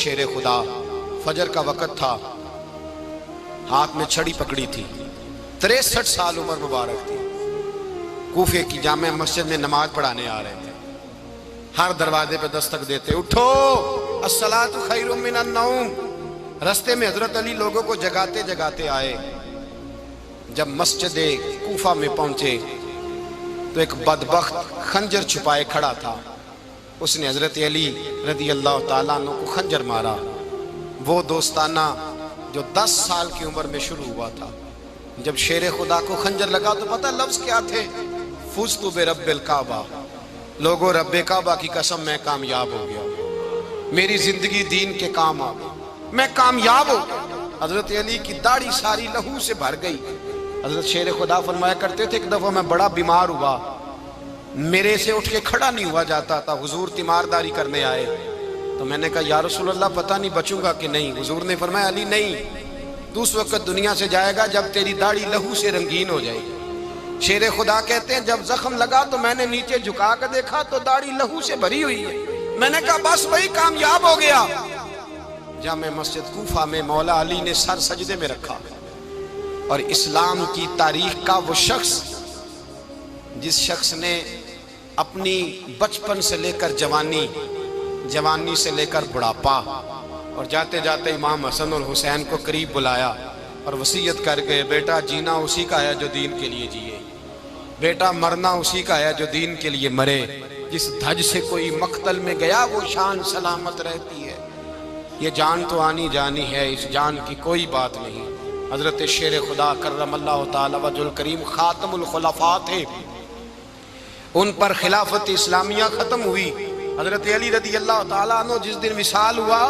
شیر خدا، فجر کا وقت تھا، ہاتھ میں چھڑی پکڑی تھی، 63 سال عمر مبارک تھی، کوفے کی جامع مسجد میں نماز پڑھانے آ رہے تھے۔ ہر دروازے پہ دستک دیتے، اٹھو الصلاۃ خیر من النوم۔ رستے میں حضرت علی لوگوں کو جگاتے جگاتے آئے۔ جب مسجد کوفہ میں پہنچے تو ایک بدبخت خنجر چھپائے کھڑا تھا، اس نے حضرت علی رضی اللہ تعالیٰ عنہ کو خنجر مارا۔ وہ دوستانہ جو 10 سال کی عمر میں شروع ہوا تھا، جب شیر خدا کو خنجر لگا تو پتہ لفظ کیا تھے؟ فزت برب الکعبہ، لوگوں رب کعبہ کی قسم میں کامیاب ہو گیا، میری زندگی دین کے کام آ گئی، میں کامیاب ہو گیا۔ حضرت علی کی داڑھی ساری لہو سے بھر گئی۔ حضرت شیر خدا فرمایا کرتے تھے، ایک دفعہ میں بڑا بیمار ہوا، میرے سے اٹھ کے کھڑا نہیں ہوا جاتا تھا، حضور تیمارداری کرنے آئے تو میں نے کہا یا رسول اللہ پتہ نہیں بچوں گا کہ نہیں۔ حضور نے فرمایا علی نہیں، تو اس وقت دنیا سے جائے گا جب تیری داڑھی لہو سے رنگین ہو جائے گی۔ شیر خدا کہتے ہیں جب زخم لگا تو میں نے نیچے جھکا کر دیکھا تو داڑھی لہو سے بھری ہوئی ہے، میں نے کہا بس وہی کامیاب ہو گیا۔ جامع مسجد کوفہ میں مولا علی نے سر سجدے میں رکھا، اور اسلام کی تاریخ کا وہ شخص جس شخص نے اپنی بچپن سے لے کر جوانی، جوانی سے لے کر بڑھاپا، اور جاتے جاتے امام حسن اور حسین کو قریب بلایا اور وصیت کر گئے، بیٹا جینا اسی کا ہے جو دین کے لیے جیے، بیٹا مرنا اسی کا ہے جو دین کے لیے مرے، جس دھج سے کوئی مقتل میں گیا وہ شان سلامت رہتی ہے، یہ جان تو آنی جانی ہے، اس جان کی کوئی بات نہیں۔ حضرت شیر خدا کرم اللہ تعالی وجہ الکریم خاتم الخلفاء تھے، ان پر خلافت اسلامیہ ختم ہوئی۔ حضرت علی رضی اللہ تعالیٰ عنہ جس دن وصال ہوا،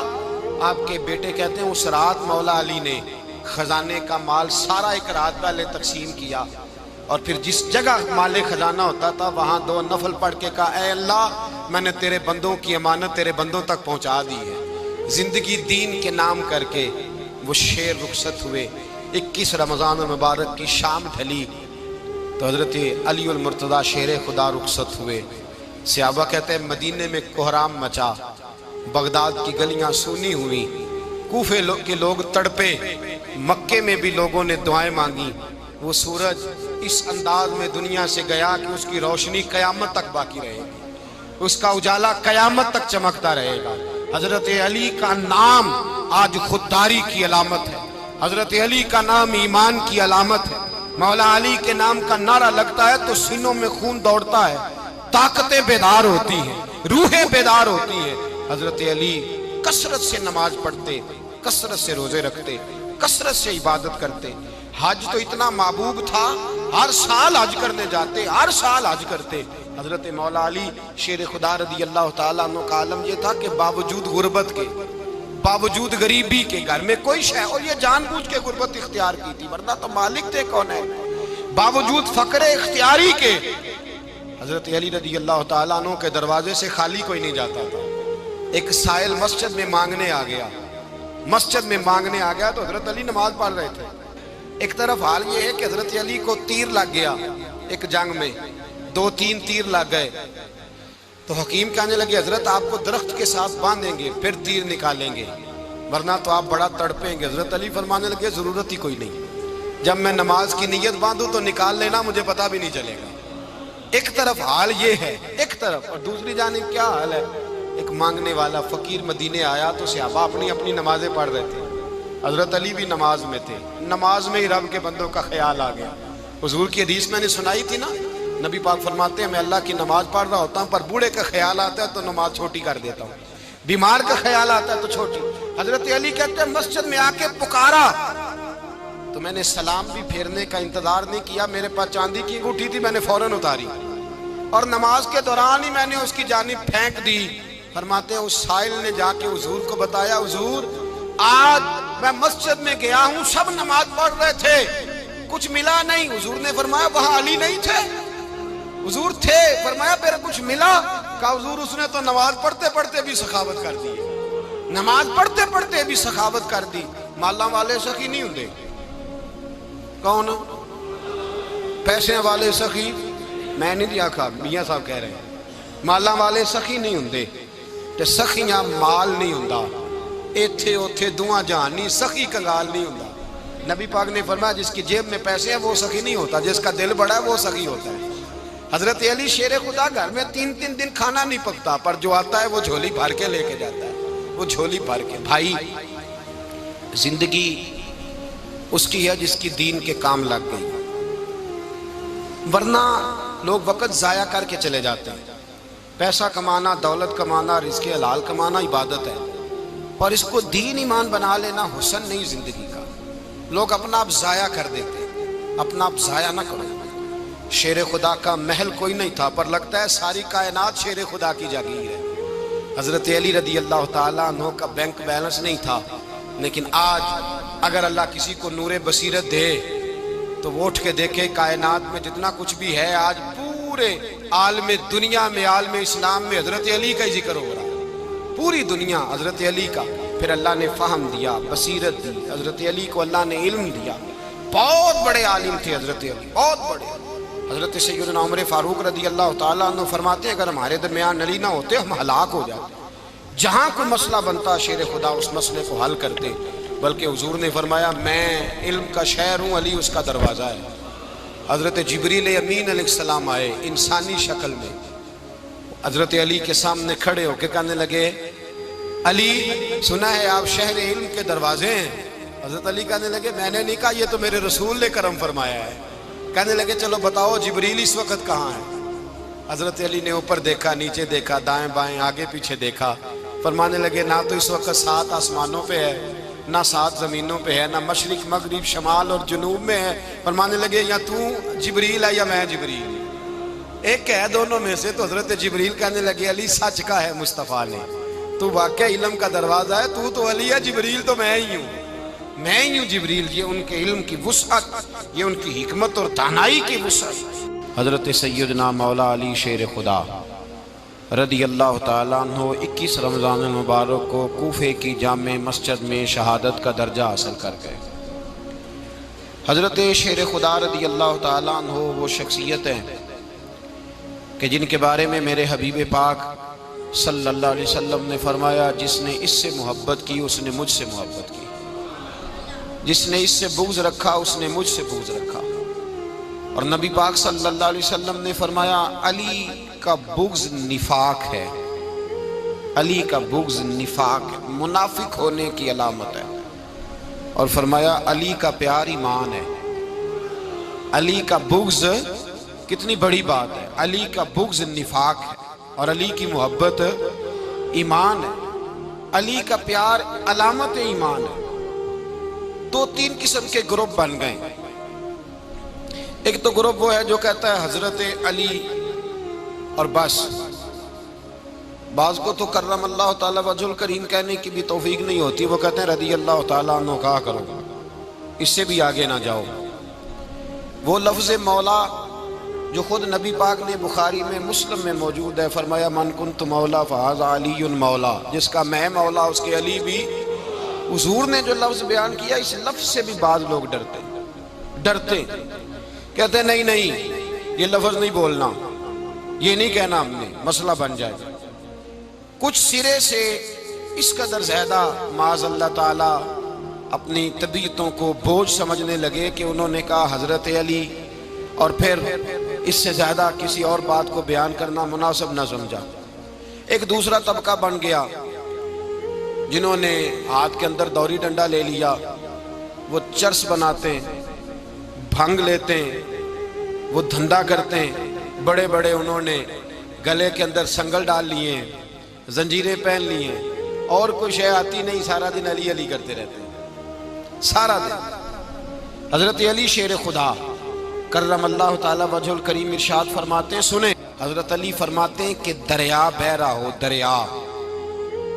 آپ کے بیٹے کہتے ہیں اس رات مولا علی نے خزانے کا مال سارا ایک رات پہلے تقسیم کیا، اور پھر جس جگہ مال خزانہ ہوتا تھا وہاں 2 نفل پڑھ کے کہا اے اللہ میں نے تیرے بندوں کی امانت تیرے بندوں تک پہنچا دی ہے۔ زندگی دین کے نام کر کے وہ شیر رخصت ہوئے۔ 21 رمضان المبارک کی شام ڈھلی تو حضرت علی المرتضیٰ شیر خدا رخصت ہوئے۔ صحابہ کہتے ہیں مدینے میں کوہرام مچا، بغداد کی گلیاں سونی ہوئی، کوفے کے لوگ تڑپے، مکے میں بھی لوگوں نے دعائیں مانگی۔ وہ سورج اس انداز میں دنیا سے گیا کہ اس کی روشنی قیامت تک باقی رہے گی، اس کا اجالا قیامت تک چمکتا رہے گا۔ حضرت علی کا نام آج خودداری کی علامت ہے، حضرت علی کا نام ایمان کی علامت ہے۔ مولا علی کے نام کا نعرہ لگتا ہے تو سینوں میں خون دوڑتا ہے، طاقتیں بیدار ہوتی ہیں، روحیں بیدار ہوتی ہیں۔ حضرت علی کثرت سے نماز پڑھتے، کثرت سے روزے رکھتے، کثرت سے عبادت کرتے۔ حج تو اتنا محبوب تھا، ہر سال حج کرنے جاتے، ہر سال حج کرتے۔ حضرت مولا علی شیر خدا رضی اللہ تعالیٰ عنہ کا عالم یہ تھا کہ باوجود غربت کے، باوجود غریبی کے، گھر میں کوئی شے، اور یہ جان بوجھ کے غربت اختیار کی تھی ورنہ تو مالک تھے کون ہے، باوجود فقر اختیاری کے حضرت علی رضی اللہ تعالیٰ عنہ کے دروازے سے خالی کوئی نہیں جاتا تھا۔ ایک سائل مسجد میں مانگنے آ گیا، مسجد میں مانگنے آ گیا تو حضرت علی نماز پڑھ رہے تھے۔ ایک طرف حال یہ ہے کہ حضرت علی کو تیر لگ گیا، ایک جنگ میں 2-3 تیر لگ گئے تو حکیم کہنے لگے حضرت آپ کو درخت کے ساتھ باندھیں گے پھر تیر نکالیں گے ورنہ تو آپ بڑا تڑپیں گے۔ حضرت علی فرمانے لگے ضرورت ہی کوئی نہیں، جب میں نماز کی نیت باندھوں تو نکال لینا، مجھے پتہ بھی نہیں چلے گا۔ ایک طرف حال یہ ہے، ایک طرف، اور دوسری جانب کیا حال ہے؟ ایک مانگنے والا فقیر مدینے آیا تو صحابہ اپنی اپنی نمازیں پڑھ رہے تھے، حضرت علی بھی نماز میں تھے، نماز میں ہی رب کے بندوں کا خیال آ گیا۔ حضور کی حدیث میں نے سنائی تھی نا، نبی پاک فرماتے ہیں میں اللہ کی نماز پڑھ رہا ہوتا ہوں پر بوڑھے کا خیال آتا ہے تو نماز چھوٹی کر دیتا ہوں، بیمار کا خیال آتا ہے تو چھوٹی۔ حضرت علی کہتے ہیں مسجد میں آ کے پکارا تو میں نے سلام بھی پھیرنے کا انتظار نہیں کیا، میرے پاس چاندی کی انگوٹھی تھی، میں نے فوراً اتاری اور نماز کے دوران ہی میں نے اس کی جانب پھینک دی۔ فرماتے ہیں اس سائل نے جا کے حضور کو بتایا، حضور آج میں مسجد میں گیا ہوں، سب نماز پڑھ رہے تھے، کچھ ملا نہیں۔ حضور نے فرمایا وہاں علی نہیں تھے؟ حضور تھے۔ فرمایا پھر کچھ ملا؟ کہا حضور اس نے تو نماز پڑھتے پڑھتے بھی سخاوت کر دی، نماز پڑھتے پڑھتے بھی سخاوت کر دی۔ مالاں والے سخی نہیں ہوندے، کون؟ پیسے والے سخی؟ میں نہیں دیا کھا، میاں صاحب کہہ رہے ہیں مالاں والے سخی نہیں ہوندے، تے سخیاں مال نہیں ہوندا، ایتھے اوتھے دعا جہان نہیں، سخی کنگال نہیں ہوتا۔ نبی پاک نے فرمایا جس کی جیب میں پیسے ہیں وہ سخی نہیں ہوتا، جس کا دل بڑا ہے وہ سخی ہوتا ہے۔ حضرت علی شیر خدا گھر میں 3 دن کھانا نہیں پکتا، پر جو آتا ہے وہ جھولی بھر کے لے کے جاتا ہے، وہ جھولی بھر کے۔ بھائی زندگی اس کی ہے جس کی دین کے کام لگ گئی، ورنہ لوگ وقت ضائع کر کے چلے جاتے ہیں۔ پیسہ کمانا، دولت کمانا، رزق حلال کمانا عبادت ہے، پر اس کو دین ایمان بنا لینا حسن نہیں زندگی کا۔ لوگ اپنا آپ ضائع کر دیتے ہیں، اپنا آپ ضائع نہ کرو۔ شیر خدا کا محل کوئی نہیں تھا، پر لگتا ہے ساری کائنات شیر خدا کی جاگیر ہے۔ حضرت علی رضی اللہ تعالیٰ عنہ کا بینک بیلنس نہیں تھا، لیکن آج اگر اللہ کسی کو نور بصیرت دے تو وہ اٹھ کے دیکھے کائنات میں جتنا کچھ بھی ہے، آج پورے عالم دنیا میں، عالم اسلام میں حضرت علی کا ہی ذکر ہو رہا ہے، پوری دنیا حضرت علی کا۔ پھر اللہ نے فہم دیا، بصیرت دی، حضرت علی کو اللہ نے علم دیا۔ بہت بڑے عالم تھے حضرت علی، بہت بڑے۔ حضرت سیدنا عمر فاروق رضی اللہ تعالیٰ عنہ فرماتے ہیں اگر ہمارے درمیان علی نہ ہوتے ہم ہلاک ہو جاتے۔ جہاں کوئی مسئلہ بنتا شیر خدا اس مسئلے کو حل کرتے، بلکہ حضور نے فرمایا میں علم کا شہر ہوں، علی اس کا دروازہ ہے۔ حضرت جبریل امین علیہ السلام آئے انسانی شکل میں، حضرت علی کے سامنے کھڑے ہو کے کہنے لگے علی سنا ہے آپ شہر علم کے دروازے ہیں۔ حضرت علی کہنے لگے میں نے نہیں کہا، یہ تو میرے رسول نے کرم فرمایا ہے۔ کہنے لگے چلو بتاؤ جبریل اس وقت کہاں ہے؟ حضرت علی نے اوپر دیکھا، نیچے دیکھا، دائیں بائیں آگے پیچھے دیکھا، فرمانے لگے نہ تو اس وقت 7 آسمانوں پہ ہے، نہ 7 زمینوں پہ ہے، نہ مشرق مغرب شمال اور جنوب میں ہے۔ فرمانے لگے یا تو جبریل ہے یا میں جبریل، ایک ہے دونوں میں سے۔ تو حضرت جبریل کہنے لگے علی سچ کا ہے مصطفیٰ نے، تو واقعہ علم کا دروازہ ہے، تو علی ہے، جبریل تو میں ہی ہوں، میں ہی ہوں جبریل۔ یہ ان کے علم کی وسعت، یہ ان کی حکمت اور دانائی کی وسعت۔ حضرت سیدنا مولا علی شیر خدا رضی اللہ تعالیٰ عنہ 21 رمضان المبارک کو کوفے کی جامع مسجد میں شہادت کا درجہ حاصل کر گئے۔ حضرت شیر خدا رضی اللہ تعالیٰ عنہ وہ شخصیت ہیں کہ جن کے بارے میں میرے حبیب پاک صلی اللہ علیہ وسلم نے فرمایا جس نے اس سے محبت کی اس نے مجھ سے محبت کی، جس نے اس سے بغض رکھا اس نے مجھ سے بغض رکھا۔ اور نبی پاک صلی اللہ علیہ وسلم نے فرمایا علی کا بغض نفاق ہے، علی کا بغض نفاق ہے، منافق ہونے کی علامت ہے۔ اور فرمایا علی کا پیار ایمان ہے، علی کا بغض کتنی بڑی بات ہے، علی کا بغض نفاق ہے اور علی کی محبت ایمان ہے، علی کا پیار علامت ایمان ہے۔ 2-3 قسم کے گروپ بن گئے۔ ایک تو گروپ وہ ہے جو کہتا ہے حضرت علی اور بس، بعض کو تو کرم اللہ تعالیٰ وجہ الکریم کہنے کی بھی توفیق نہیں ہوتی، وہ کہتے ہیں رضی اللہ تعالیٰ عنہ کہا کرو، اس سے بھی آگے نہ جاؤ۔ وہ لفظ مولا جو خود نبی پاک نے بخاری میں مسلم میں موجود ہے، فرمایا من کنت مولا فہذا علی مولا، جس کا میں مولا اس کے علی بھی۔ حضور نے جو لفظ بیان کیا اس لفظ سے بھی بعض لوگ ڈرتے کہتے ہیں نہیں یہ لفظ نہیں بولنا، یہ نہیں کہنا، ہم نے مسئلہ بن جائے۔ کچھ سرے سے اس قدر زیادہ معاذ اللہ تعالی اپنی طبیعتوں کو بوجھ سمجھنے لگے کہ انہوں نے کہا حضرت علی، اور پھر اس سے زیادہ کسی اور بات کو بیان کرنا مناسب نہ سمجھا۔ ایک دوسرا طبقہ بن گیا جنہوں نے ہاتھ کے اندر دوری ڈنڈا لے لیا، وہ چرس بناتے ہیں، بھنگ لیتے ہیں، وہ دھندا کرتے ہیں، بڑے بڑے انہوں نے گلے کے اندر سنگل ڈال لیے ہیں، زنجیریں پہن لی ہیں، اور کوئی شے آتی نہیں، سارا دن علی علی کرتے رہتے ہیں سارا دن۔ حضرت علی شیر خدا کرم اللہ تعالی وجہ الکریم ارشاد فرماتے ہیں، سنیں حضرت علی فرماتے ہیں کہ دریا بہ رہا ہو، دریا،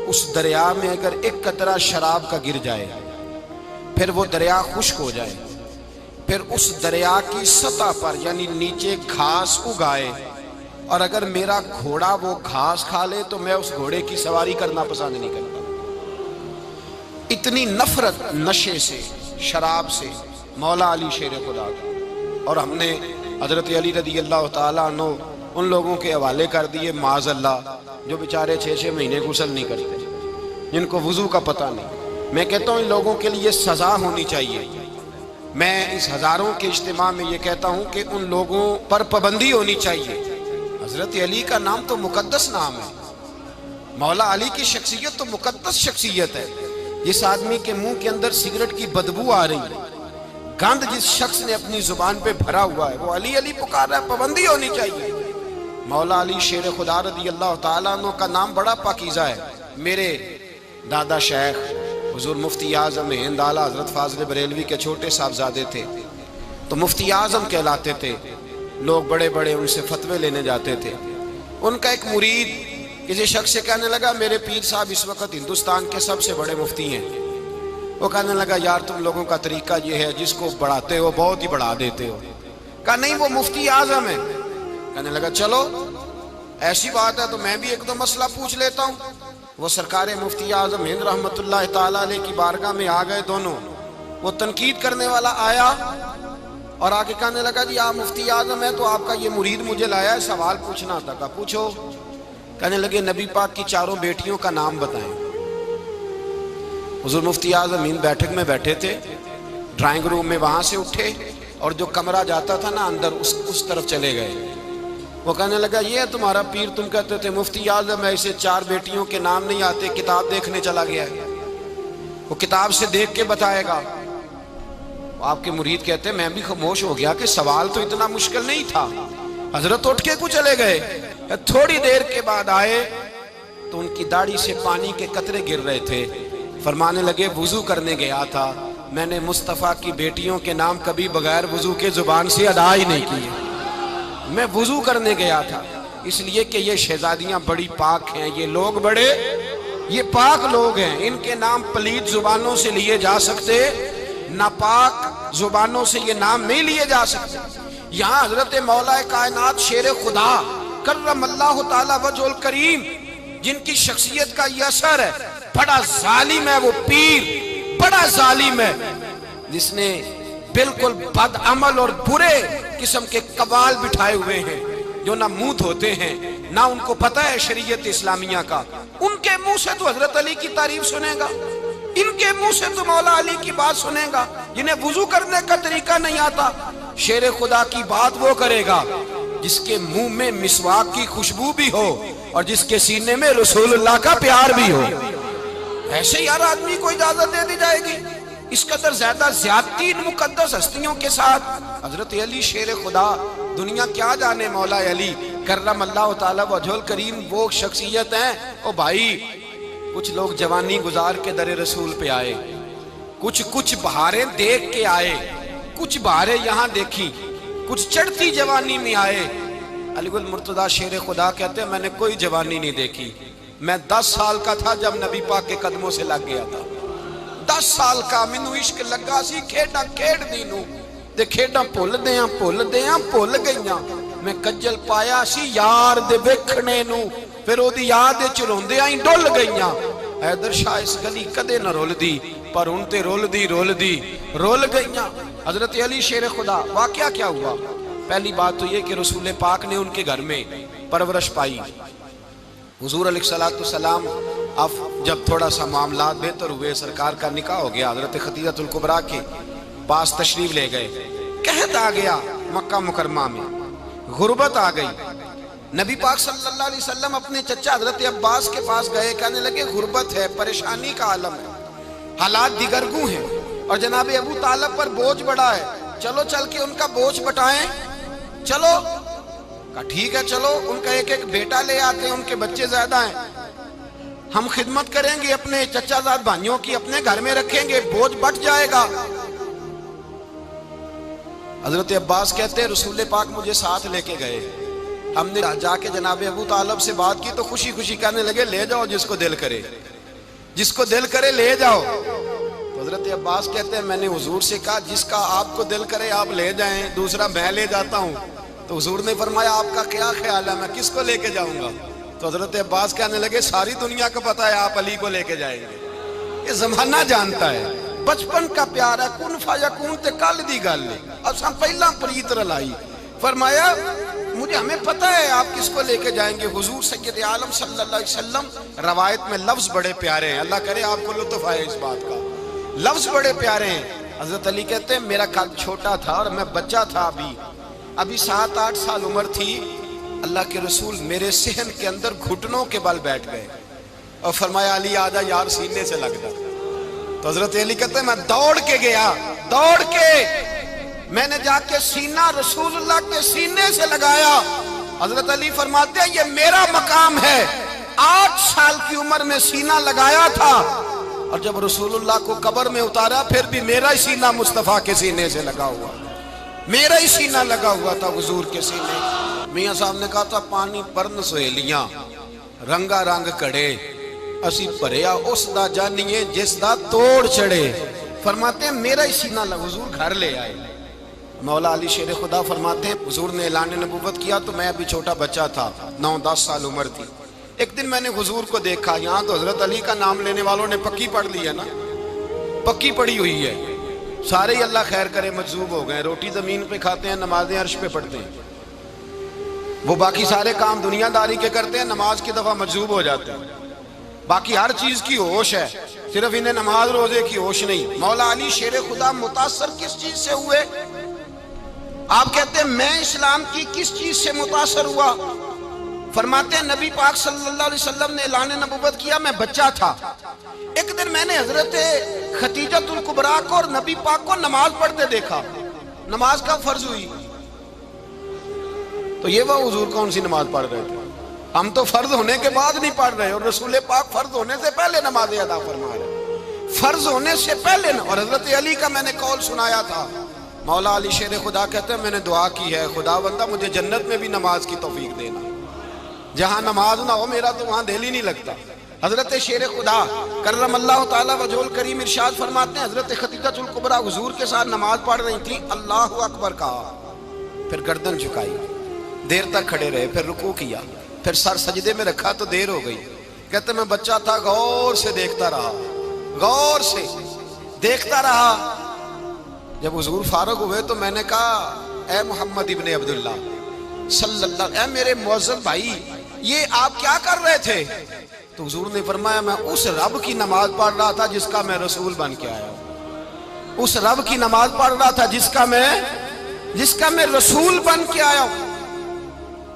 اس دریا میں اگر ایک قطرہ شراب کا گر جائے پھر وہ دریا خشک ہو جائے، پھر اس دریا کی سطح پر یعنی نیچے گھاس اگائے، اور اگر میرا گھوڑا وہ گھاس کھا لے تو میں اس گھوڑے کی سواری کرنا پسند نہیں کرتا۔ اتنی نفرت نشے سے، شراب سے مولا علی شیر خدا کا۔ اور ہم نے حضرت علی رضی اللہ تعالیٰ عنہ ان لوگوں کے حوالے کر دیے معاذ اللہ جو بیچارے 6 مہینے غسل نہیں کرتے، جن کو وضو کا پتہ نہیں۔ میں کہتا ہوں ان لوگوں کے لیے سزا ہونی چاہیے۔ میں اس ہزاروں کے اجتماع میں یہ کہتا ہوں کہ ان لوگوں پر پابندی ہونی چاہیے۔ حضرت علی کا نام تو مقدس نام ہے، مولا علی کی شخصیت تو مقدس شخصیت ہے۔ جس آدمی کے منہ کے اندر سگریٹ کی بدبو آ رہی ہے، گند جس شخص نے اپنی زبان پہ بھرا ہوا ہے، وہ علی علی پکار رہا ہے، پابندی ہونی چاہیے۔ مولا علی شیر خدا رضی اللہ تعالیٰ عنہ کا نام بڑا پاکیزہ ہے۔ میرے دادا شیخ حضور مفتی اعظم ہند اعلیٰ حضرت فاضل بریلوی کے چھوٹے صاحبزادے تھے، تو مفتی اعظم کہلاتے تھے۔ لوگ بڑے بڑے ان سے فتوے لینے جاتے تھے۔ ان کا ایک مرید کسی شخص سے کہنے لگا میرے پیر صاحب اس وقت ہندوستان کے سب سے بڑے مفتی ہیں۔ وہ کہنے لگا یار تم لوگوں کا طریقہ یہ ہے، جس کو بڑھاتے ہو بہت ہی بڑھا دیتے ہو۔ کہا نہیں وہ مفتی اعظم ہے۔ کہنے لگا چلو ایسی بات ہے تو میں بھی ایک دو مسئلہ پوچھ لیتا ہوں۔ وہ سرکار مفتی اعظم ہند رحمت اللہ تعالیٰ علیہ کی بارگاہ میں آ گئے دونوں۔ وہ تنقید کرنے والا آیا اور آگے کہنے لگا جی آپ مفتی اعظم ہیں تو آپ کا یہ مرید مجھے لایا ہے، سوال پوچھنا تھا۔ کہا پوچھو۔ کہنے لگے نبی پاک کی چاروں بیٹیوں کا نام بتائیں۔ حضور مفتی اعظم ہند بیٹھک میں بیٹھے تھے، ڈرائنگ روم میں وہاں سے اٹھے اور جو کمرہ جاتا تھا نا اندر اس طرف چلے گئے۔ وہ کہنے لگا یہ ہے تمہارا پیر، تم کہتے تھے مفتی اعظم ہے، اسے چار بیٹیوں کے نام نہیں آتے، کتاب دیکھنے چلا گیا ہے، وہ کتاب سے دیکھ کے بتائے گا۔ آپ کے مرید کہتے ہیں میں بھی خاموش ہو گیا کہ سوال تو اتنا مشکل نہیں تھا۔ حضرت اٹھ کے کو چلے گئے۔ تھوڑی دیر کے بعد آئے تو ان کی داڑھی سے پانی کے قطرے گر رہے تھے۔ فرمانے لگے وضو کرنے گیا تھا، میں نے مصطفیٰ کی بیٹیوں کے نام کبھی بغیر وضو کے زبان سے ادا ہی نہیں کیے۔ میں وضو کرنے گیا تھا اس لیے کہ یہ شہزادیاں بڑی پاک ہیں، یہ لوگ بڑے یہ پاک لوگ ہیں، ان کے نام پلید زبانوں سے لیے جا سکتے، ناپاک زبانوں سے یہ نام نہیں لیے جا سکتے۔ یہاں حضرت مولا کائنات شیر خدا کرم اللہ تعالی وجہ الکریم جن کی شخصیت کا یہ اثر ہے، بڑا ظالم ہے وہ پیر، بڑا ظالم ہے جس نے بالکل بد عمل اور برے قسم کے قوال بٹھائے ہوئے ہیں، جو نہ منہ دھوتے ہیں نہ ان کو پتہ ہے شریعت اسلامیہ کا۔ ان کے منہ سے تو حضرت علی کی تعریف سنے گا، ان کے منہ سے تو مولا علی کی بات سنے گا۔ جنہیں وضو کرنے کا طریقہ نہیں آتا، شیر خدا کی بات وہ کرے گا جس کے منہ میں مسواک کی خوشبو بھی ہو اور جس کے سینے میں رسول اللہ کا پیار بھی ہو۔ ایسے یار آدمی کو اجازت دے دی جائے گی؟ اس قدر زیادہ زیادتی ان مقدس ہستیوں کے ساتھ۔ حضرت علی شیر خدا، دنیا کیا جانے مولا علی کرم اللہ تعالی وجہ الکریم وہ شخصیت ہیں۔ او بھائی کچھ لوگ جوانی گزار کے در رسول پہ آئے، کچھ بہاریں دیکھ کے آئے، کچھ بہاریں یہاں دیکھی، کچھ چڑھتی جوانی میں آئے۔ علی گل مرتضیٰ شیر خدا کہتے ہیں میں نے کوئی جوانی نہیں دیکھی، میں 10 سال کا تھا جب نبی پاک کے قدموں سے لگ گیا تھا۔ 10 سال کا مینوں عشق لگا سی، کھیڈاں کھیڈ دی نوں تے کھیڈاں بھول گئیاں۔ میں کجل پایا سی یار دے ویکھنے نوں، پھر او دی یاد وچ روندیاں ہی ڈل گئیاں۔ حیدر شاہ اس گلی کدے نہ رول دی، پر ان تے رول دی رول گئیاں۔ حضرت علی شیر خدا، واقعہ کیا ہوا؟ پہلی بات تو یہ کہ رسول پاک نے ان کے گھر میں پرورش پائی۔ حضور علیہ السلام اب جب تھوڑا سا معاملات بہتر ہوئے، سرکار کا نکاح ہو گیا، حضرت خدیجہ الکبریٰ کے پاس تشریف لے گئے۔ قحط آ گیا مکہ مکرمہ میں، غربت آ گئی۔ نبی پاک صلی اللہ علیہ وسلم اپنے چچا حضرت عباس کے پاس گئے، کہنے لگے غربت ہے، پریشانی کا عالم ہے، حالات دیگرگوں ہیں اور جناب ابو طالب پر بوجھ بڑا ہے، چلو چل کے ان کا بوجھ بٹائیں۔ چلو کہا ٹھیک ہے چلو، ان کا ایک بیٹا لے آتے ہیں، ان کے بچے زیادہ ہیں، ہم خدمت کریں گے اپنے چچا زاد بھائیوں کی، اپنے گھر میں رکھیں گے، بوجھ بٹ جائے گا۔ حضرت عباس کہتے ہیں رسول پاک مجھے ساتھ لے کے گئے، ہم نے جا کے جناب ابو طالب سے بات کی تو خوشی خوشی کہنے لگے لے جاؤ جس کو دل کرے لے جاؤ۔ تو حضرت عباس کہتے ہیں میں نے حضور سے کہا جس کا آپ کو دل کرے آپ لے جائیں، دوسرا میں لے جاتا ہوں۔ تو حضور نے فرمایا آپ کا کیا خیال ہے، میں کس کو لے کے جاؤں گا؟ تو حضرت عباس کہنے لگے ساری دنیا کو پتا ہے آپ علی کو لے کے جائیں گے، یہ زمانہ جانتا ہے، بچپن کا پیار ہے، کن فیکون تے کل دی گل ہے، اساں پہلا پریت رلائی۔ فرمایا مجھے ہمیں پتہ ہے آپ کس کو لے کے جائیں گے، حضور سید عالم صلی اللہ علیہ وسلم۔ روایت میں لفظ بڑے پیارے ہیں، اللہ کرے آپ کو لطف آئے اس بات کا، لفظ بڑے پیارے ہیں۔ حضرت علی کہتے ہیں میرا قد چھوٹا تھا اور میں بچہ تھا، ابھی 7-8 سال عمر تھی، اللہ کے رسول میرے صحن کے اندر گھٹنوں کے بل بیٹھ گئے اور فرمایا علی آجا یار سینے سے لگ جا۔ تو حضرت علی کہتے ہیں میں دوڑ کے گیا، دوڑ کے میں نے جا کے سینہ رسول اللہ کے سینے سے لگایا۔ حضرت علی فرماتے ہیں یہ میرا مقام ہے، 8 سال کی عمر میں سینہ لگایا تھا، اور جب رسول اللہ کو قبر میں اتارا پھر بھی میرا ہی سینہ مصطفیٰ کے سینے سے لگا ہوا، میرا ہی سینہ لگا ہوا تھا حضور کے سینے۔ میاں صاحب نے کہا تھا پانی پرن سہیلیاں رنگا رنگ کڑے، اسی پریا اس دا جانیے جس دا توڑ چڑھے۔ فرماتے ہیں میرا ہی سینہ لگا، حضور گھر لے آئے۔ مولا علی شیر خدا فرماتے ہیں حضور نے اعلان نبوت کیا تو میں ابھی چھوٹا بچہ تھا، 9-10 سال عمر تھی۔ ایک دن میں نے حضور کو دیکھا، یہاں تو حضرت علی کا نام لینے والوں نے پکی پڑھ لی ہے نا، پکی پڑھی ہوئی ہے، سارے ہی اللہ خیر کرے مجذوب ہو گئے، روٹی زمین پہ کھاتے ہیں، نمازیں عرش پہ پڑھتے ہیں، وہ باقی سارے کام دنیا داری کے کرتے ہیں، نماز کی دفعہ مجذوب ہو جاتے ہیں، باقی ہر چیز کی ہوش ہے، صرف انہیں نماز روزے کی ہوش نہیں۔ مولا علی شیر خدا متاثر کس چیز سے ہوئے؟ آپ کہتے ہیں میں اسلام کی کس چیز سے متاثر ہوا؟ فرماتے ہیں نبی پاک صلی اللہ علیہ وسلم نے اعلان نبوت کیا، میں بچہ تھا، ایک دن میں نے حضرت خدیجۃ الکبریٰ کو اور نبی پاک کو نماز پڑھتے دیکھا۔ نماز کا فرض ہوئی تو یہ وہ حضور کون سی نماز پڑھ رہے تھے؟ ہم تو فرض ہونے کے بعد نہیں پڑھ رہے، اور رسول پاک فرض ہونے سے پہلے نماز ادا فرما رہے، فرض ہونے سے پہلے۔ اور حضرت علی کا میں نے قول سنایا تھا، مولا علی شیر خدا کہتے ہیں میں نے دعا کی ہے خدا بندہ مجھے جنت میں بھی نماز کی توفیق دینا، جہاں نماز نہ ہو میرا تو وہاں دل ہی نہیں لگتا۔ حضرت شیر خدا کرم اللہ تعالیٰ وجہ الکریم ارشاد فرماتے ہیں حضرت خدیجۃ الکبریٰ حضور کے ساتھ نماز پڑھ رہی تھیں، اللہ اکبر کہا، پھر گردن جھکائی، دیر تک کھڑے رہے، پھر رکوع کیا، پھر سر سجدے میں رکھا تو دیر ہو گئی۔ کہتے میں بچہ تھا، غور سے دیکھتا رہا، غور سے دیکھتا رہا۔ جب حضور فارغ ہوئے تو میں نے کہا اے محمد ابن عبداللہ صلی اللہ، اے میرے معزز بھائی یہ آپ کیا کر رہے تھے؟ تو حضور نے فرمایا میں اس رب کی نماز پڑھ رہا تھا جس کا میں رسول بن کے آیا ہوں، اس رب کی نماز پڑھ رہا تھا جس کا میں رسول بن کے آیا ہوں۔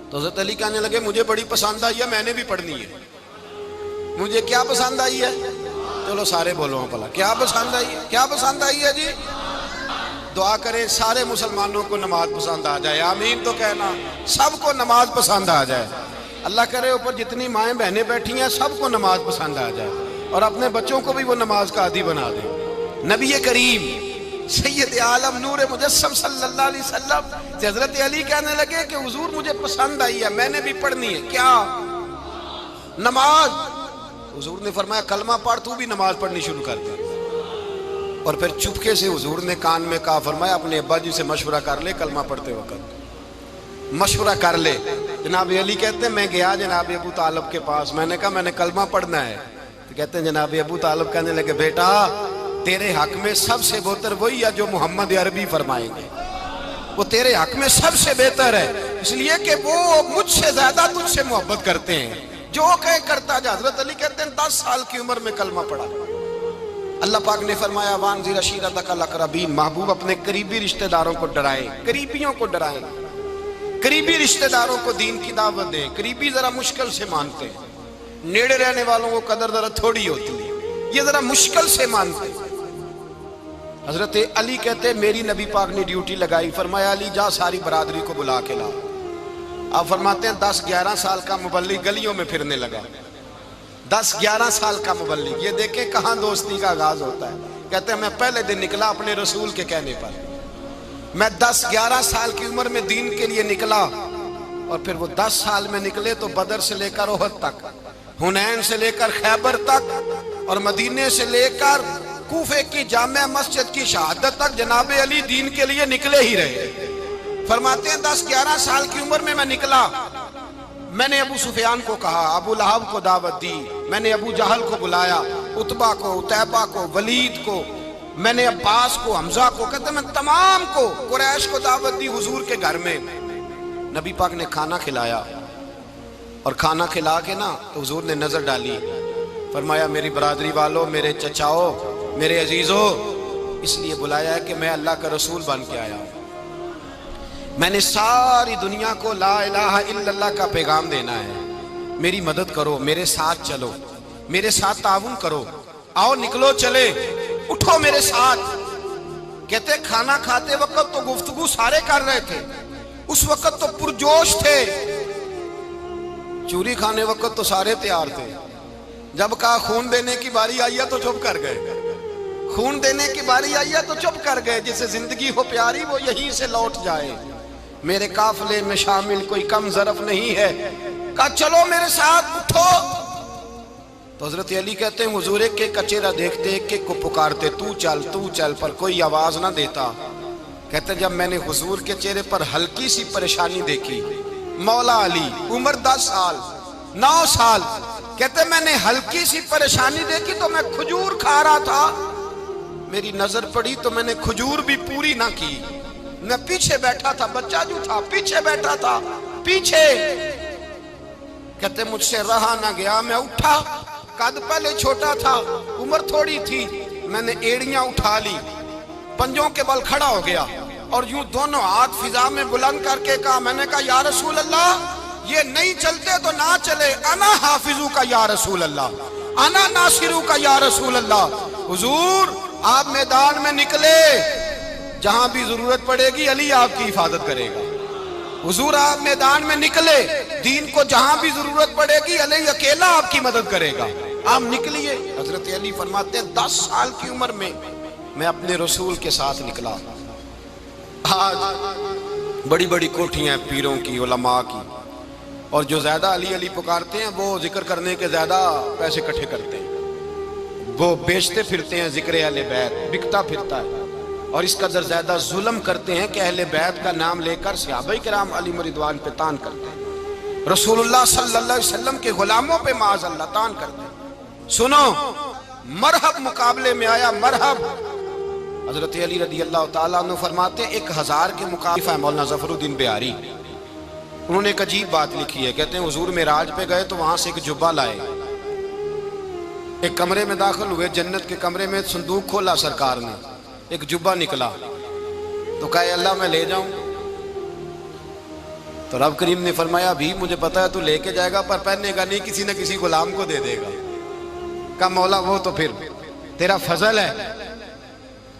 تو حضرت علی کہنے لگے مجھے بڑی پسند آئی ہے، میں نے بھی پڑھنی ہے۔ مجھے کیا پسند آئی ہے؟ چلو سارے بولو پلا کیا پسند آئی ہے؟ کیا پسند آئی ہے جی؟ دعا کریں سارے مسلمانوں کو نماز پسند آ جائے، آمین تو کہنا، سب کو نماز پسند آ جائے۔ اللہ کرے اوپر جتنی مائیں بہنیں بیٹھی ہیں سب کو نماز پسند آ جائے، اور اپنے بچوں کو بھی وہ نماز کا عادی بنا دیں۔ نبی کریم سید عالم نور مجسم صلی اللہ علیہ وسلم سے حضرت علی کہنے لگے کہ حضور مجھے پسند آئی ہے، میں نے بھی پڑھنی ہے۔ کیا؟ نماز۔ حضور نے فرمایا کلمہ پڑھ، تو بھی نماز پڑھنی شروع کر دے۔ اور پھر چپکے سے حضور نے کان میں کہا، فرمایا اپنے ابا جی سے مشورہ کر لے، کلمہ پڑھتے وقت مشورہ کر لے۔ جناب علی کہتے ہیں میں گیا جناب ابو طالب کے پاس، میں نے کہا میں نے کلمہ پڑھنا ہے، تو کہتے ہیں جناب ابو طالب کہنے لگے بیٹا تیرے حق میں سب سے بہتر وہی ہے جو محمد عربی فرمائیں گے، وہ تیرے حق میں سب سے بہتر ہے، اس لیے کہ وہ مجھ سے زیادہ تجھ سے محبت کرتے ہیں، جو کہے کرتا جا۔ حضرت علی کہتے ہیں 10 سال کی عمر میں کلمہ پڑھا۔ اللہ پاک نے فرمایا وانذر عشیرتک الاقربین، محبوب اپنے قریبی رشتہ داروں کو ڈرائیں، قریبیوں کو ڈرائیں، قریبی رشتہ داروں کو دین کی دعوت دیں۔ قریبی ذرا مشکل سے مانتے ہیں، نیڑے رہنے والوں کو قدر ذرا تھوڑی ہوتی ہے، یہ ذرا مشکل سے مانتے ہیں۔ حضرت علی کہتے ہیں میری نبی پاک نے ڈیوٹی لگائی، فرمایا علی جا ساری برادری کو بلا کے لا۔ آپ فرماتے ہیں 10-11 سال کا مبلغ گلیوں میں پھرنے لگا، 10-11 سال کا مبلغ، یہ دیکھیں کہاں دوستی کا آغاز ہوتا ہے۔ کہتے ہیں میں پہلے دن نکلا اپنے رسول کے کہنے پر، میں 10-11 سال کی عمر میں دین کے لیے نکلا، اور پھر وہ 10 سال میں نکلے تو بدر سے لے کر احد تک، حنین سے لے کر خیبر تک، اور مدینے سے لے کر کوفے کی جامع مسجد کی شہادت تک جناب علی دین کے لیے نکلے ہی رہے۔ فرماتے ہیں 10-11 سال کی عمر میں میں نکلا، میں نے ابو سفیان کو کہا، ابو لہب کو دعوت دی، میں نے ابو جہل کو بلایا، عتبہ کو، عتیبہ کو، ولید کو، میں نے عباس کو، حمزہ کو، کہتے میں تمام کو قریش کو دعوت دی حضور کے گھر میں۔ نبی پاک نے کھانا کھلایا، اور کھانا کھلا کے نا تو حضور نے نظر ڈالی، فرمایا میری برادری والوں، میرے چچاؤ، میرے عزیزو، اس لیے بلایا ہے کہ میں اللہ کا رسول بن کے آیا ہوں، میں نے ساری دنیا کو لا الہ الا اللہ کا پیغام دینا ہے، میری مدد کرو، میرے ساتھ چلو، میرے ساتھ تعاون کرو، آؤ نکلو چلے، اٹھو میرے ساتھ۔ کہتے کھانا کھاتے وقت تو گفتگو سارے کر رہے تھے، اس وقت تو پرجوش تھے، چوری کھانے وقت تو سارے تیار تھے، جب کہا خون دینے کی باری آئی ہے تو چپ کر گئے، خون دینے کی باری آئی ہے تو چپ کر گئے، جسے زندگی ہو پیاری وہ یہیں سے لوٹ جائے، میرے قافلے میں شامل کوئی کم ظرف نہیں ہے، کہا چلو میرے ساتھ اٹھو۔ تو حضرت علی کہتے ہیں حضور ایک ایک کا چہرہ دیکھتے، ایک ایک کو پکارتے، تو چل، پر کوئی آواز نہ دیتا۔ کہتے جب میں نے حضور کے چہرے پر ہلکی سی پریشانی دیکھی، مولا علی عمر 10 سال 9 سال، کہتے میں نے ہلکی سی پریشانی دیکھی تو میں کھجور کھا رہا تھا، میری نظر پڑی تو میں نے کھجور بھی پوری نہ کی، میں پیچھے بیٹھا تھا، بچہ جو تھا پیچھے بیٹھا تھا، پیچھے۔ کہتے مجھ سے رہا نہ گیا، میں اٹھا، قد پہلے چھوٹا تھا، عمر تھوڑی تھی، میں نے ایڑیاں اٹھا لی، پنجوں کے بل کھڑا ہو گیا، اور یوں دونوں ہاتھ فضا میں بلند کر کے کہا، میں نے کہا یا رسول اللہ یہ نہیں چلتے تو نہ چلے، انا حافظو کا یا رسول اللہ، انا ناصرو کا یا رسول اللہ۔ حضور آپ میدان میں نکلے، جہاں بھی ضرورت پڑے گی علی آپ کی حفاظت کرے گا، حضور آپ میدان میں نکلے، دین کو جہاں بھی ضرورت پڑے گی علی اکیلا آپ کی مدد کرے گا، آپ نکلیے۔ حضرت علی فرماتے ہیں 10 سال کی عمر میں میں اپنے رسول کے ساتھ نکلا۔ آج بڑی بڑی کوٹھیاں ہیں پیروں کی، علماء کی، اور جو زیادہ علی علی پکارتے ہیں وہ ذکر کرنے کے زیادہ پیسے اکٹھے کرتے ہیں، وہ بیچتے پھرتے ہیں ذکر اہل بیت، بکتا پھرتا ہے، اور اس قدر زیادہ ظلم کرتے ہیں کہ اہل بیت کا نام لے کر صحابہ کرام علی رضوان پہ تان کرتے ہیں، رسول اللہ صلی اللہ علیہ وسلم کے غلاموں پہ معاذ اللہ تان کرتے ہیں۔ سنو، مرحب مقابلے میں آیا، مرحب۔ حضرت علی رضی اللہ تعالیٰ عنہ فرماتے ہیں 1000 کے مقابلے ہے مولانا ظفر الدین بہاری، انہوں نے ایک عجیب بات لکھی ہے، کہتے ہیں حضور معراج پہ گئے تو وہاں سے ایک جبہ لائے، ایک کمرے میں داخل ہوئے، جنت کے کمرے میں صندوق کھولا سرکار نے، ایک جبہ نکلا، تو کہا اللہ میں لے جاؤں؟ تو رب کریم نے فرمایا بھی مجھے پتا ہے تو لے کے جائے گا پر پہننے گا نہیں، کسی نہ کسی غلام کو دے دے گا۔ کہا مولا وہ تو پھر تیرا فضل ہے۔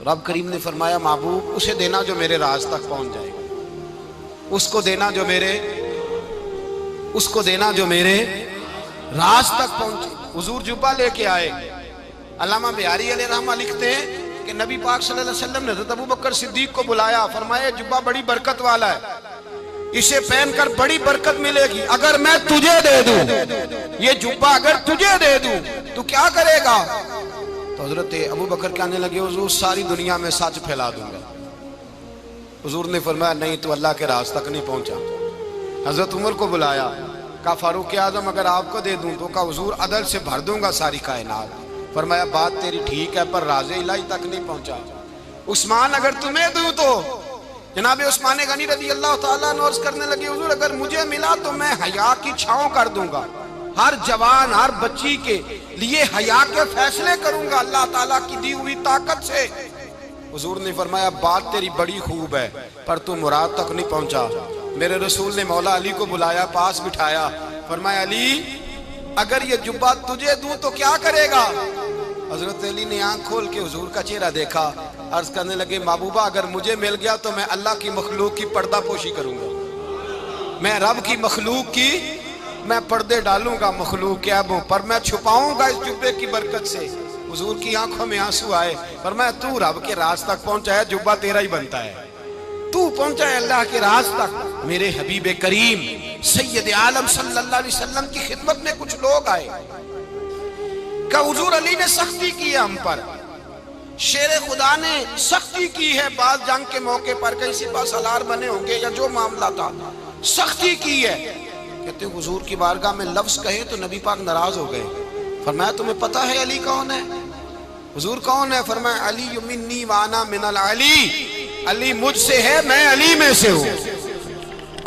رب کریم نے فرمایا محبوب اسے دینا جو میرے راز تک پہنچ جائے گا، اس کو دینا جو میرے راز تک پہنچے۔ حضور جبہ لے کے آئے۔ علامہ بہاری علیہ رحمہ لکھتے ہیں کہ نبی پاک صلی اللہ علیہ وسلم نے حضرت ابوبکر صدیق کو بلایا، فرمایا جبہ بڑی برکت والا ہے، اسے پہن کر بڑی برکت ملے گی، اگر میں تجھے دے دوں، یہ جبہ اگر تجھے دے دوں تو کیا کرے گا؟ تو حضرت ابوبکر کہنے لگے حضور ساری دنیا میں سچ پھیلا دوں گا۔ حضور نے فرمایا نہیں تو اللہ کے راز تک نہیں پہنچا۔ حضرت عمر کو بلایا، کہا فاروق اعظم اگر آپ کو دے دوں تو کہا حضور عدل سے بھر دوں گا ساری کائنات۔ فرمایا بات تیری ٹھیک ہے پر راز الہی تک نہیں پہنچا۔ عثمان اگر تمہیں دوں تو جناب عثمان غنی رضی اللہ تعالیٰ عنہ عرض کرنے لگے حضور اگر مجھے ملا تو میں حیا کی چھاؤں کر دوں گا، ہر جوان ہر بچی کے لیے حیا کے فیصلے کروں گا اللہ تعالیٰ کی دی ہوئی طاقت سے۔ حضور نے فرمایا بات تیری بڑی خوب ہے پر تو مراد تک نہیں پہنچا۔ میرے رسول نے مولا علی کو بلایا، پاس بٹھایا، فرمایا علی اگر یہ جبہ تجھے دوں تو کیا کرے گا؟ حضرت علی نے آنکھ کھول کے حضور کا چہرہ دیکھا، عرض کرنے لگے محبوبہ اگر مجھے مل گیا تو میں اللہ کی مخلوق کی پردہ پوشی کروں گا، میں رب کی مخلوق کی میں پردے ڈالوں گا مخلوق کے عیبوں پر، میں چھپاؤں گا اس جبے کی برکت سے۔ حضور کی آنکھوں میں آنسو آئے، فرمایا تو رب کے راز تک پہنچا ہے، جبہ تیرا ہی بنتا ہے، تو پہنچا ہے اللہ کے راز تک۔ میرے حبیب کریم سید عالم صلی اللہ علیہ وسلم کی خدمت میں کچھ لوگ آئے کہ حضور علی نے سختی کی ہے ہم پر، شیر خدا نے سختی کی ہے، بعض جنگ کے موقع پر کہیں سپاہ سالار بنے ہوں گے یا جو معاملہ تھا سختی کی ہے۔ کہتے ہیں حضور کی بارگاہ میں لفظ کہے تو نبی پاک ناراض ہو گئے۔ فرمایا تمہیں پتہ ہے علی کون ہے؟ حضور کون ہے؟ فرمایا علی منی وانا من العلی، علی مجھ سے ہے میں علی میں سے ہوں۔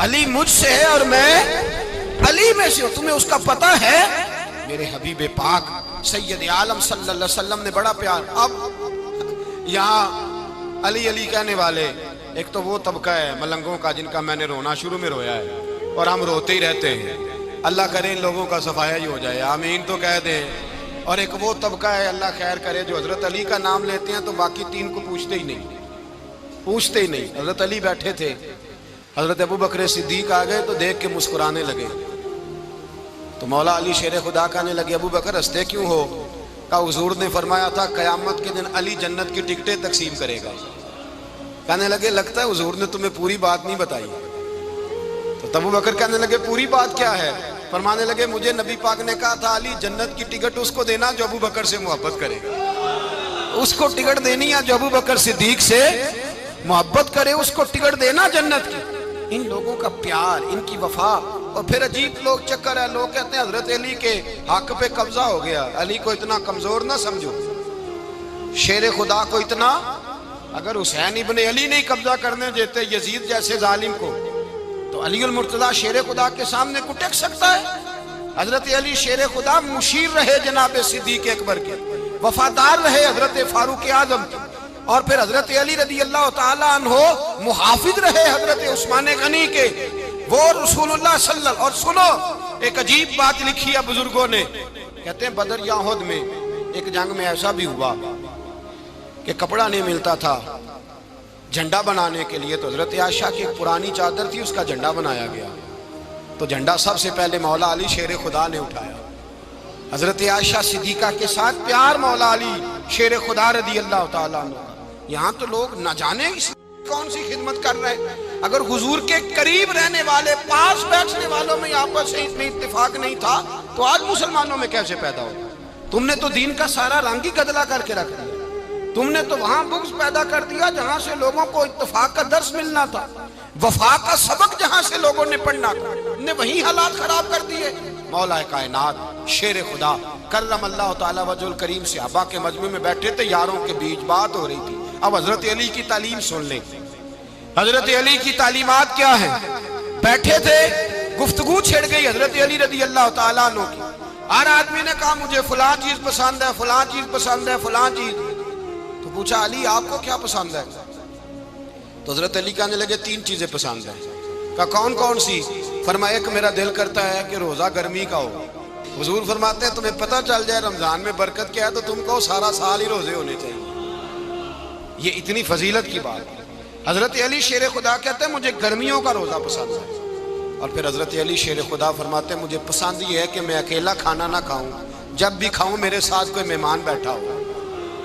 علی مجھ سے ہے اور میں علی میں سے ہوں. تمہیں اس کا پتہ ہے؟ میرے حبیب پاک سید عالم صلی اللہ علیہ وسلم نے بڑا پیار. اب یہاں علی علی کہنے والے ایک تو وہ طبقہ ہے ملنگوں کا جن کا میں نے رونا شروع میں رویا ہے اور ہم روتے ہی رہتے ہیں. اللہ کرے ان لوگوں کا صفایا ہی ہو جائے, آمین تو کہہ دیں. اور ایک وہ طبقہ ہے اللہ خیر کرے جو حضرت علی کا نام لیتے ہیں تو باقی تین کو پوچھتے ہی نہیں. حضرت علی بیٹھے تھے, حضرت ابو بکر صدیق آ گئے تو دیکھ کے مسکرانے لگے. تو مولا علی شیر خدا کہنے لگے ابو بکر ہنستے کیوں ہو؟ کہا حضور نے فرمایا تھا قیامت کے دن علی جنت کی ٹکٹیں تقسیم کرے گا. کہنے لگے لگتا ہے حضور نے تمہیں پوری بات نہیں بتائی. تو ابو بکر کہنے لگے پوری بات کیا ہے؟ فرمانے لگے مجھے نبی پاک نے کہا تھا علی جنت کی ٹکٹ اس کو دینا جو ابو بکر سے محبت کرے گا. اس کو ٹکٹ دینی ہے جو ابو بکر صدیق سے محبت کرے, اس کو ٹکٹ دینا جنت کی. ان لوگوں کا پیار, ان کی وفا. اور پھر عجیب لوگ چکر ہے, لوگ کہتے ہیں حضرت علی کے حق پہ قبضہ ہو گیا. علی کو اتنا کمزور نہ سمجھو, شیر خدا کو اتنا. اگر حسین ابن علی نہیں قبضہ کرنے دیتے یزید جیسے ظالم کو, تو علی المرتضیٰ شیر خدا کے سامنے کو ٹک سکتا ہے؟ حضرت علی شیر خدا مشیر رہے جناب صدیق اکبر کے, وفادار رہے حضرت فاروق اعظم کے, اور پھر حضرت علی رضی اللہ تعالیٰ عنہ محافظ رہے حضرت عثمان غنی کے. وہ رسول اللہ صلی اللہ. اور سنو ایک عجیب بات لکھی ہے بزرگوں نے, کہتے ہیں بدر یا احد میں ایک جنگ میں ایسا بھی ہوا کہ کپڑا نہیں ملتا تھا جھنڈا بنانے کے لیے, تو حضرت عائشہ کی ایک پرانی چادر تھی اس کا جھنڈا بنایا گیا. تو جھنڈا سب سے پہلے مولا علی شیر خدا نے اٹھایا. حضرت عائشہ صدیقہ کے ساتھ پیار مولا علی شیر خدا رضی اللہ تعالیٰ عنہ. یہاں تو لوگ نہ جانے اس کون سی خدمت کر رہے ہیں. اگر حضور کے قریب رہنے والے پاس بیٹھنے والوں میں آپس میں اتفاق نہیں تھا تو آج مسلمانوں میں کیسے پیدا ہو؟ تم نے تو دین کا سارا رنگ ہی گدلا کر کے رکھ دیا. تم نے تو وہاں بغض پیدا کر دیا جہاں سے لوگوں کو اتفاق کا درس ملنا تھا, وفا کا سبق جہاں سے لوگوں نے پڑھنا تھا, نے وہی حالات خراب کر دیے. مولا کائنات شیر خدا کرم اللہ تعالیٰ وجہ الکریم صحابہ کے مجمع میں بیٹھے تھے, یاروں کے بیچ بات ہو رہی تھی. اب حضرت علی کی تعلیم سن لیں. حضرت علی کی تعلیمات کیا ہیں؟ بیٹھے تھے, گفتگو چھڑ گئی حضرت علی رضی اللہ تعالیٰ عنہ کی. ہر آدمی نے کہا مجھے فلاں چیز پسند ہے, فلاں چیز پسند ہے, فلاں چیز. تو پوچھا علی آپ کو کیا پسند ہے؟ تو حضرت علی کہنے لگے تین چیزیں پسند ہیں. کہا کون کون سی؟ فرمایا ایک میرا دل کرتا ہے کہ روزہ گرمی کا ہو. حضور فرماتے ہیں تمہیں پتہ چل جائے رمضان میں برکت کیا ہے تو تم کو سارا سال ہی روزے ہونے چاہیے. یہ اتنی فضیلت کی بات. حضرت علی شیر خدا کہتے ہیں مجھے گرمیوں کا روزہ پسند ہے. اور پھر حضرت علی شیر خدا فرماتے ہیں مجھے پسند یہ ہے کہ میں اکیلا کھانا نہ کھاؤں, جب بھی کھاؤں میرے ساتھ کوئی مہمان بیٹھا ہو,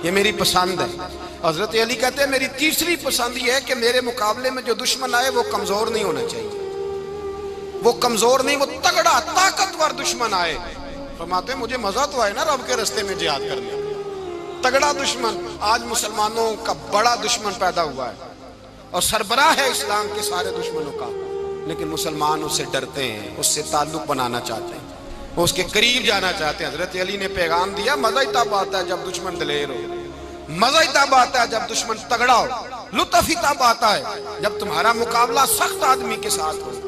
یہ میری پسند ہے. حضرت علی کہتے ہیں میری تیسری پسند یہ ہے کہ میرے مقابلے میں جو دشمن آئے وہ کمزور نہیں ہونا چاہیے, وہ کمزور نہیں, وہ تگڑا طاقتور دشمن آئے. فرماتے ہیں مجھے مزہ تو آئے نا رب کے رستے میں جہاد کرنے. تگڑا دشمن, آج مسلمانوں کا بڑا دشمن پیدا ہوا ہے اور سربراہ ہے اسلام کے سارے دشمنوں کا, لیکن مسلمان اس سے ڈرتے ہیں, اس سے تعلق بنانا چاہتے ہیں, وہ اس کے قریب جانا چاہتے ہیں. حضرت علی نے پیغام دیا مزہ ہی تب آتا ہے جب دشمن دلیر ہو, مزہ ہی تب آتا ہے جب دشمن تگڑا ہو, لطف ہی تب آتا ہے جب تمہارا مقابلہ سخت آدمی کے ساتھ ہو.